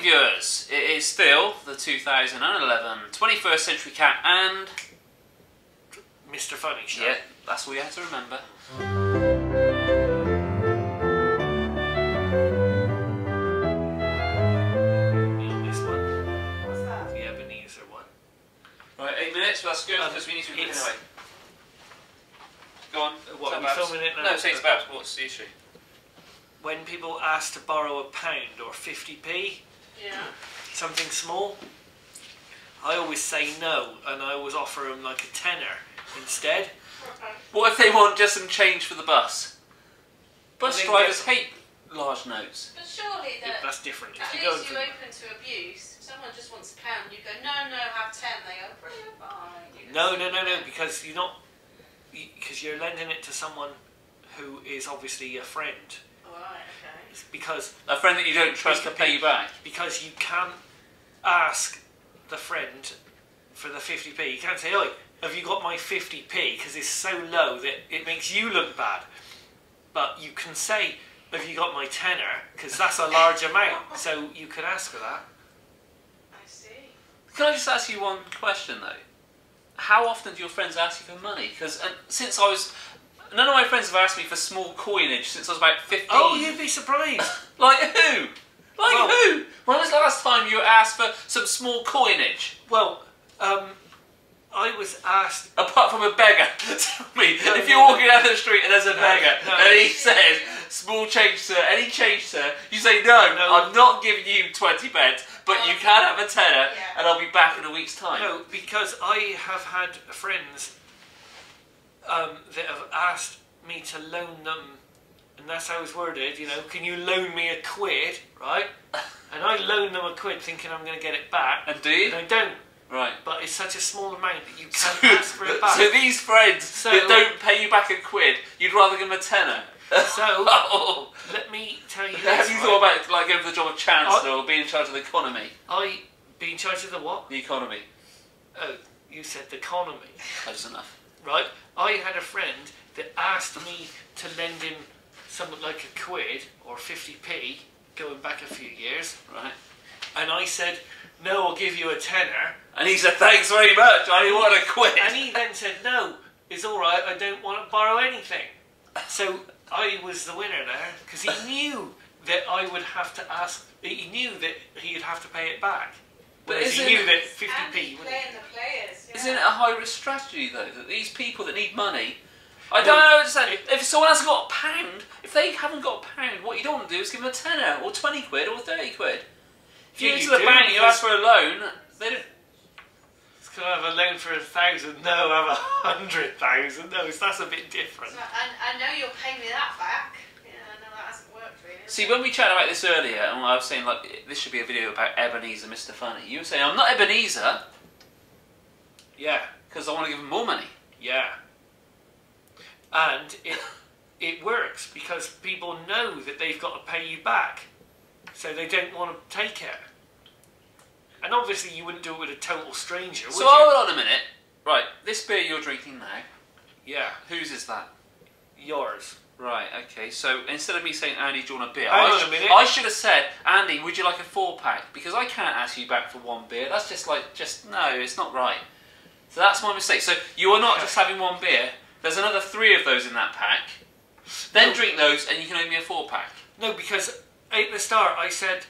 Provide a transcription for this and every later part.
morning, viewers. It is still the 2011 21st Century Cat and Mr Funny show. Yeah, that's all you have to remember. This one. What's that? The Ebenezer one. Right, 8 minutes. Well, that's good because we need to be quick anyway. Go on. What, are we filming it now? No, say it's about. What's the issue? When people ask to borrow £1 or 50p, Yeah. something small, I always say no, and I always offer them like a tenner instead. What if they want just some change for the bus? Bus Well, drivers hate large notes. But surely Yeah, that's different. If at you go least to you're open to abuse. If someone just wants £1, you go, no, have 10. They go, brilliant, fine. no, because you're not, because you're lending it to someone who is obviously a friend. Right, okay. It's because A friend that you don't trust to pay you back. Because you can't ask the friend for the 50p. You can't say, "Oi, have you got my 50p?" because it's so low that it makes you look bad. But you can say, "Have you got my tenner?" because that's a large amount, so you can ask for that. I see. Can I just ask you one question though? How often do your friends ask you for money? Because since I was... None of my friends have asked me for small coinage since I was about 15. Oh, you'd be surprised. Like who? Who? When was the last time you asked for some small coinage? Well, I was asked... Apart from a beggar. Tell me, if you're walking down the street and there's a beggar and he says, "Small change, sir, any change, sir," you say, no, I'm not giving you 20 pence, but you can have a tenner and I'll be back in a week's time. No, because I have had friends that have asked me to loan them, and that's how it's worded, you know, "Can you loan me £1, right?" And I loan them £1 thinking I'm going to get it back. And do you? And I don't. Right. But it's such a small amount that you can't ask for it back. So these friends that don't pay you back £1, you'd rather give them a tenner? So, let me tell you this. Have you thought about like going for the job of Chancellor or being in charge of the economy? I be in charge of the what? The economy. Oh, you said the economy. Close enough. Right? I had a friend that asked me to lend him something like £1 or 50p, going back a few years. Right. And I said, "No, I'll give you a tenner." And he said, "Thanks very much, I only want £1." And he then said, "No, it's alright, I don't want to borrow anything." So I was the winner there, because he knew that I would have to ask, he knew that he'd have to pay it back. Whereas he knew that 50p would... playing the players, yeah. Isn't it a high-risk strategy, though, that these people that need money... I don't understand. If someone hasn't got £1, if they haven't got £1, what you don't want to do is give them a tenner, or 20 quid, or 30 quid. If you go to the bank and you ask for a loan, they don't... Can I have a loan for 1,000? No, I have 100,000. No, that's a bit different. So, I know you'll pay me that back. Yeah, I know that hasn't worked really. See, when we chatted about this earlier, and I was saying, like, this should be a video about Ebenezer Mr Funny, you were saying, "I'm not Ebenezer." Yeah. Because I want to give him more money. Yeah. And it works, because people know that they've got to pay you back. So they don't want to take it. And obviously you wouldn't do it with a total stranger, would So you? hold on a minute. Right, this beer you're drinking now, Yeah. whose is that? Yours. Right, okay, so instead of me saying, "Andy, do you want a beer?" Hang on a minute. I should have said, "Andy, would you like a 4-pack?" Because I can't ask you back for one beer. That's just like, no, it's not right. So that's my mistake. So you are not just having one beer. There's another 3 of those in that pack. Then drink those and you can owe me a 4-pack. No, because at the start I said,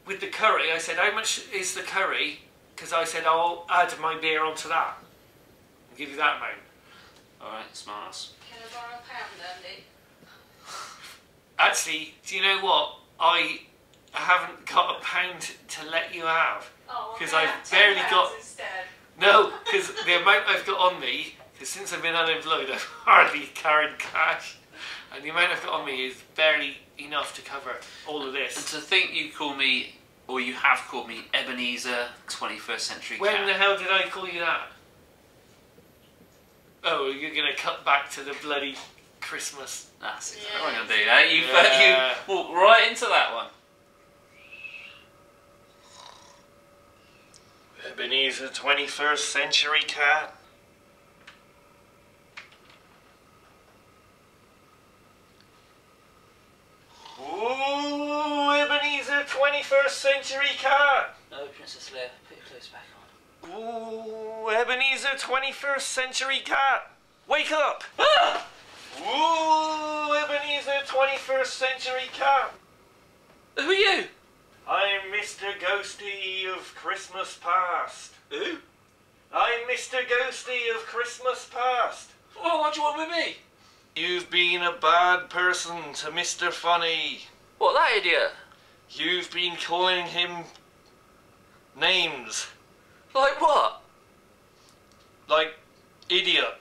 with the curry, I said, "How much is the curry?" Because I said, "I'll add my beer onto that. I'll give you that amount." Alright, smarts. Can I borrow £1, Andy? Actually, do you know what? I haven't got £1 to let you have. Oh, Because well, I've barely got... instead. No, because the amount I've got on me, because since I've been unemployed, I've hardly carried cash. And the amount I've got on me is barely enough to cover all of And this. to think you call me, or you have called me, Ebenezer 21st Century When Cat. the hell did I call you that? Oh, you're going to cut back to the bloody Christmas. That's it. Yeah. What am I going to do, eh? Yeah. You walk right into that one. Ebenezer 21st Century Cat. Ooh, Ebenezer 21st 21st century cat. No, Princess Leia, put your clothes back on. Ooh, Ebenezer 21st century cat. Wake up. Ah! Ooh, Ebenezer 21st century cat. Who are you? I'm Mr. Ghosty of Christmas Past. Who? I'm Mr. Ghosty of Christmas Past. Well, what do you want with me? You've been a bad person to Mr. Funny. What, that idiot? You've been calling him names. Like what? Like idiot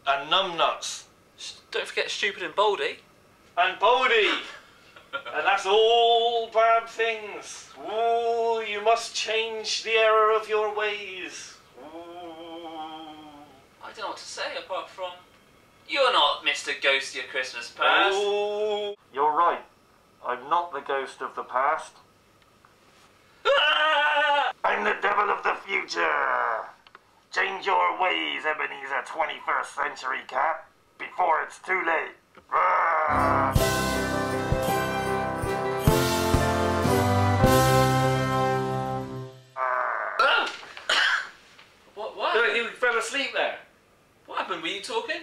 and numbnuts. Don't forget stupid and baldy. And Bodie. And that's all bad things. Ooh, you must change the error of your ways. Ooh. I don't know what to say apart from... You're not Mr. Ghosty of Christmas Past. Ooh. You're right. I'm not the ghost of the past. Ah! I'm the devil of the future. Change your ways, Ebenezer 21st century cat, before it's too late. What? You fell asleep there. What happened? Were you talking?